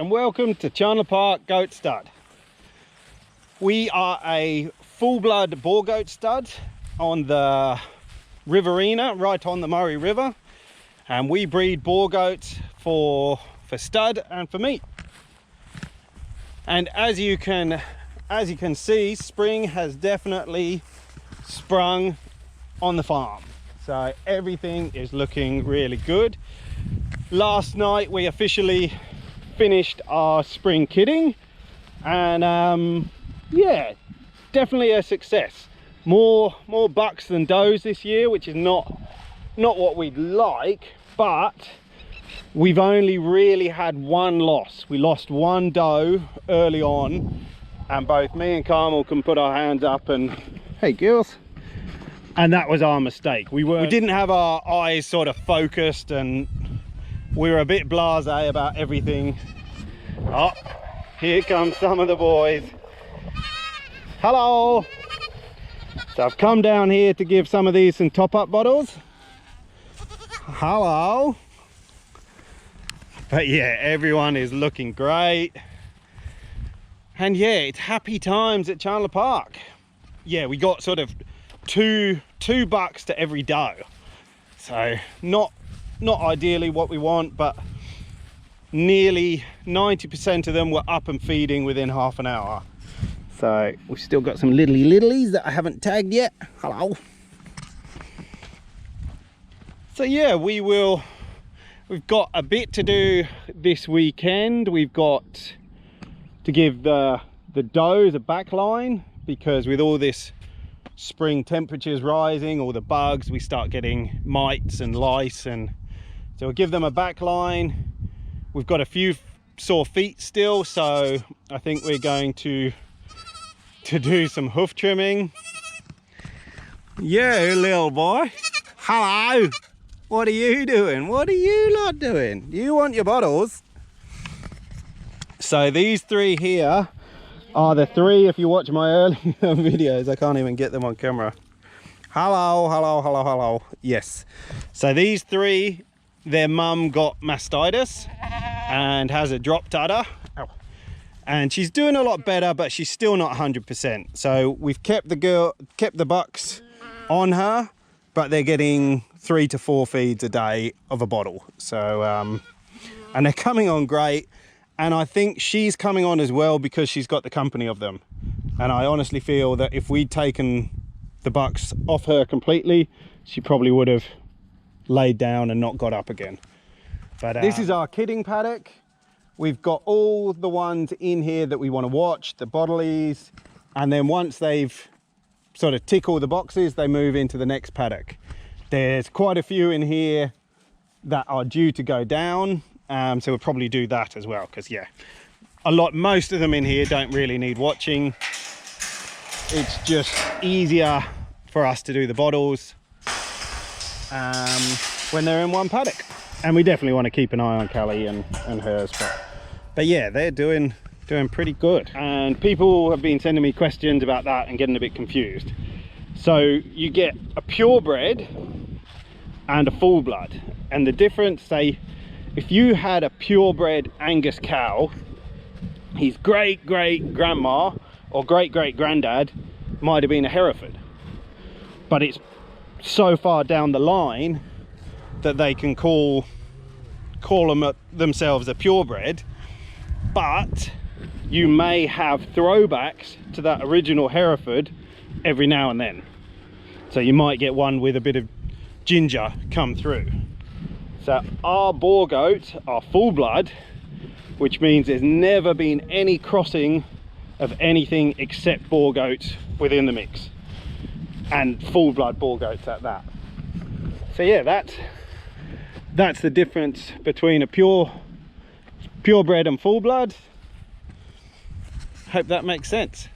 Welcome to Chandler Park Goat Stud. We are a full-blood Boer goat stud on the Riverina, right on the Murray River, and we breed Boer goats for stud and for meat. And as you can see, spring has definitely sprung on the farm, so everything is looking really good. Last night we officially finished our spring kidding, and yeah, definitely a success. More bucks than does this year, which is not what we'd like, but we've only really had one loss. We lost one doe early on, and both me and Carmel can put our hands up and, hey girls, and that was our mistake. We didn't have our eyes sort of focused, and we were a bit blasé about everything. Oh, here come some of the boys. Hello. So I've come down here to give some of these some top-up bottles. Hello. But yeah, everyone is looking great. And yeah, it's happy times at Chandler Park. Yeah, we got sort of two bucks to every doe. So not ideally what we want, but nearly 90% of them were up and feeding within half an hour. So we've still got some littlies that I haven't tagged yet. Hello. So yeah, we've got a bit to do this weekend. We've got to give the does a back line, because with all this spring temperatures rising, all the bugs, we start getting mites and lice, and so we'll give them a back line. We've got a few sore feet still, so I think we're going to do some hoof trimming. You little boy, hello. What are you doing? What are you lot doing? You want your bottles? So these three here are the three, if you watch my earlier videos, I can't even get them on camera. Hello, hello, hello, hello. Yes. So these three, their mum got mastitis and has a dropped udder. Ow. And she's doing a lot better, but she's still not 100%. So we've kept the bucks on her, but they're getting 3 to 4 feeds a day of a bottle. So, and they're coming on great. And I think she's coming on as well because she's got the company of them. And I honestly feel that if we'd taken the bucks off her completely, she probably would have laid down and not got up again. But this is our kidding paddock. We've got all the ones in here that we want to watch, the bottlies, and then once they've sort of tick all the boxes, they move into the next paddock. There's quite a few in here that are due to go down, so we'll probably do that as well, because yeah, most of them in here don't really need watching. It's just easier for us to do the bottles when they're in one paddock. And we definitely want to keep an eye on Callie and hers, but yeah, they're doing pretty good. And people have been sending me questions about that and getting a bit confused. So you get a purebred and a full blood, and the difference, say if you had a purebred Angus cow, his great grandma or great granddad might have been a Hereford, but it's so far down the line that they can call themselves a purebred, but you may have throwbacks to that original Hereford every now and then. So you might get one with a bit of ginger come through. So our Boer goats are full blood, which means there's never been any crossing of anything except Boer goats within the mix, and full blood Boer goats at that. So yeah, that's the difference between a purebred and full blood. Hope that makes sense.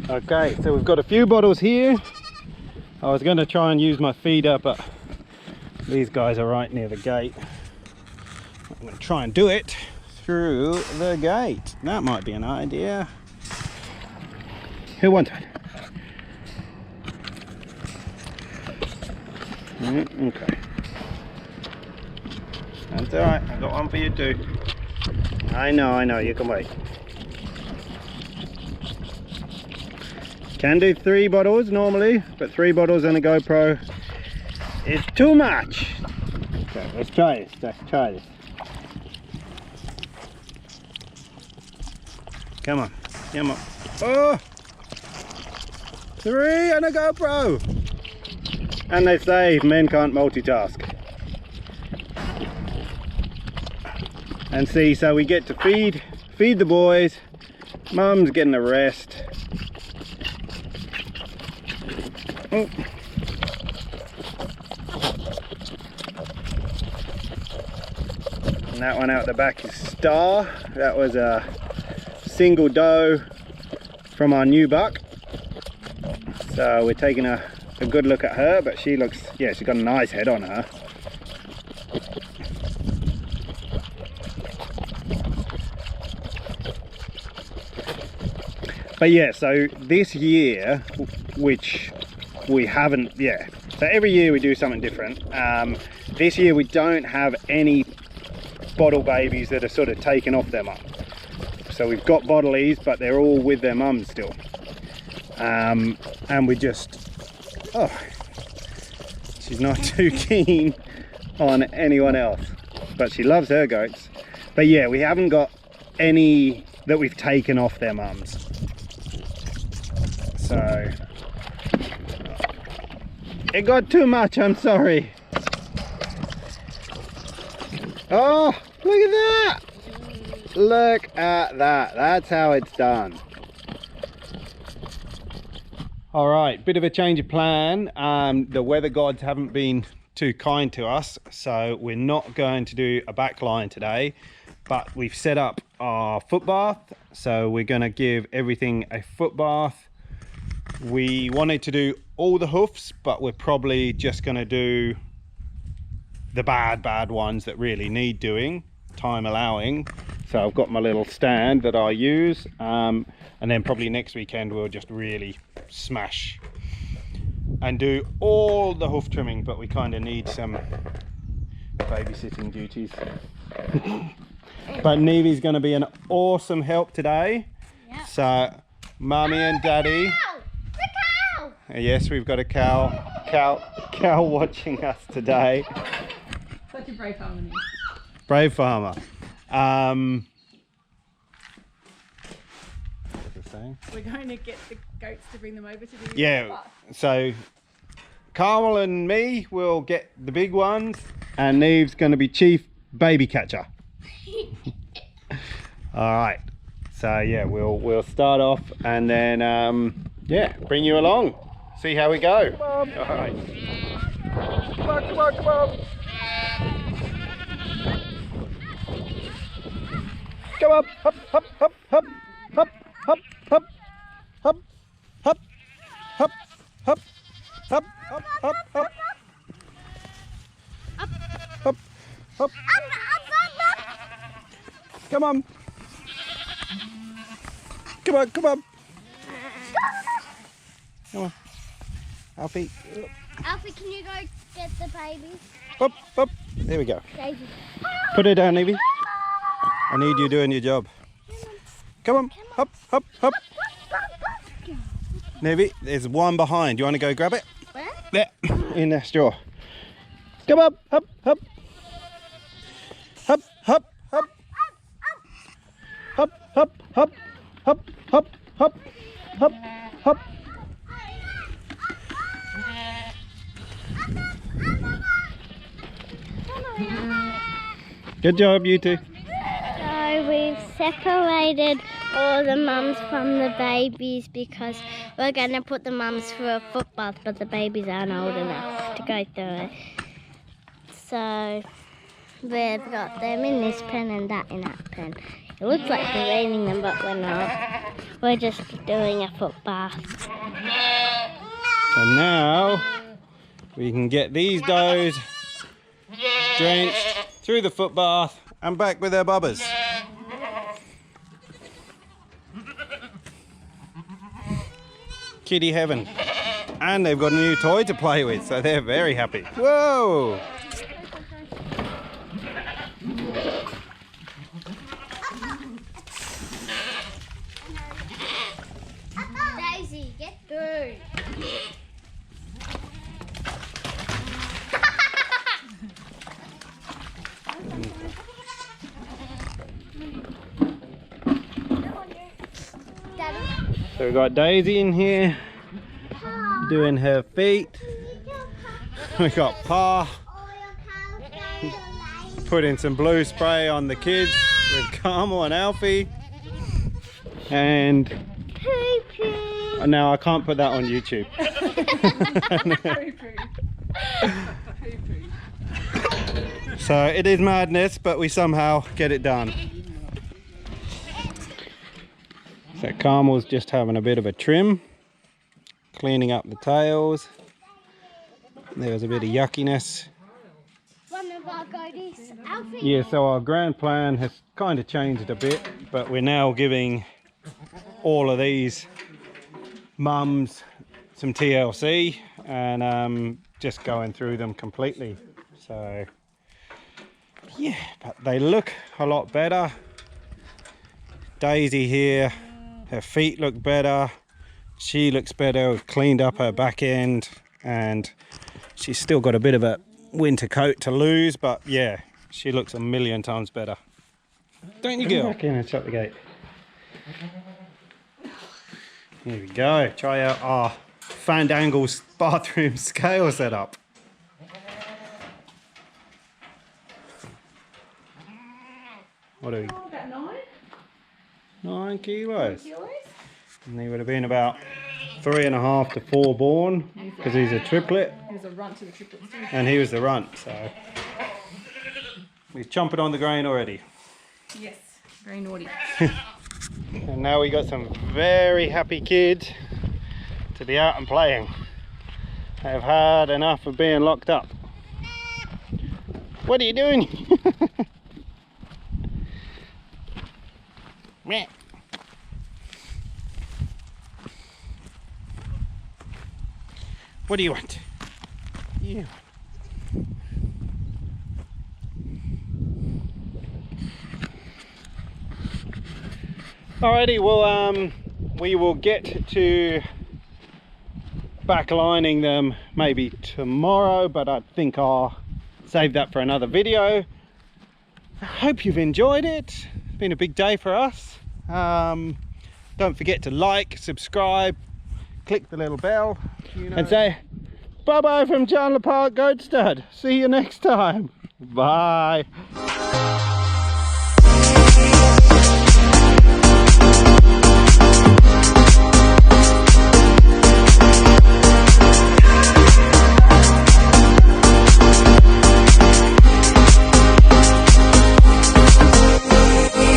Okay, so we've got a few bottles here. I was going to try and use my feeder, but these guys are right near the gate. I'm going to try and do it through the gate. That might be an idea. Who wants it? Okay. That's alright, I've got one for you too. I know, you can wait. Can do 3 bottles normally, but 3 bottles on a GoPro is too much. Okay, let's try this. Come on. Oh! 3 on a GoPro! And they say men can't multitask. And see, so we get to feed the boys. Mum's getting a rest. Oh. And that one out the back is Star. That was a single doe from our new buck. So we're taking a good look at her, but she looks, yeah, she's got a nice head on her. But yeah, so this year, which we haven't, so every year we do something different. This year we don't have any bottle babies that are sort of taken off their mum. So we've got bottlies, but they're all with their mums still. And we just, she's not too keen on anyone else, but she loves her goats. But yeah, we haven't got any that we've taken off their mums. So it got too much, I'm sorry. Oh, look at that. Look at that. That's how it's done. All right, bit of a change of plan. The weather gods haven't been too kind to us, so we're not going to do a back line today, but we've set up our foot bath. So we're going to give everything a foot bath. We wanted to do all the hoofs, but we're probably just going to do the bad ones that really need doing, time allowing. So I've got my little stand that I use, and then probably next weekend we'll just really smash and do all the hoof trimming, but we kind of need some babysitting duties. But Nevy's going to be an awesome help today. Yep. So Mummy and Daddy. Yes, we've got a cow watching us today. Such a brave farmer. Brave farmer. What's it saying? We're going to get the goats to bring them over to do so Carmel and me will get the big ones, and Neve's going to be chief baby catcher. All right. So yeah, we'll start off, and then bring you along. See how we go. Come on. All right. Come on. Come on. Hop. Come on. Come on. Alfie. Alfie, can you go get the baby? Up. There we go. Daisy. Put it down, Evie. I need you doing your job. Come on. Hop. Navy, there's one behind. You want to go grab it? Where? There, in the straw. Come up. Hop. Hop. Good job, you two. So we've separated all the mums from the babies because we're going to put the mums through a foot bath, but the babies aren't old enough to go through it. So we've got them in this pen and that in that pen. It looks like we're raining them, but we're not. We're just doing a foot bath. So now we can get these does drenched through the foot bath and back with their bubbers. Kitty heaven. And they've got a new toy to play with, so they're very happy. Whoa! Daisy, get through. So we've got Daisy in here doing her feet. We've got Pa putting some blue spray on the kids with Carmel and Alfie. And now I can't put that on YouTube. So it is madness, but we somehow get it done. So Carmel's just having a bit of a trim, cleaning up the tails. There was a bit of yuckiness. One of our goatees, Alfie. Yeah, so our grand plan has kind of changed a bit, but we're now giving all of these mums some TLC and just going through them completely. So yeah, but they look a lot better. Daisy here, her feet look better. She looks better. We've cleaned up her back end and she's still got a bit of a winter coat to lose, but yeah, she looks a million times better. Don't you, girl? Come back in and shut the gate. Here we go. Try out our Fandangle's bathroom scale setup. What are we? Oh, about 9. 9 kilos. 9 kilos. And he would have been about 3.5 to 4 born because he's a triplet. He was a runt to the triplets too. And he was the runt, so he's chomping on the grain already. Yes, very naughty. And now we got some very happy kids to be out and playing. They've had enough of being locked up. What are you doing? Meh. What do you want? You. Alrighty, well we will get to backlining them maybe tomorrow, but I think I'll save that for another video. I hope you've enjoyed it. It's been a big day for us. Don't forget to like, subscribe, click the little bell, you know. And say bye bye from Chandler Park Goat Stud. See you next time. Bye.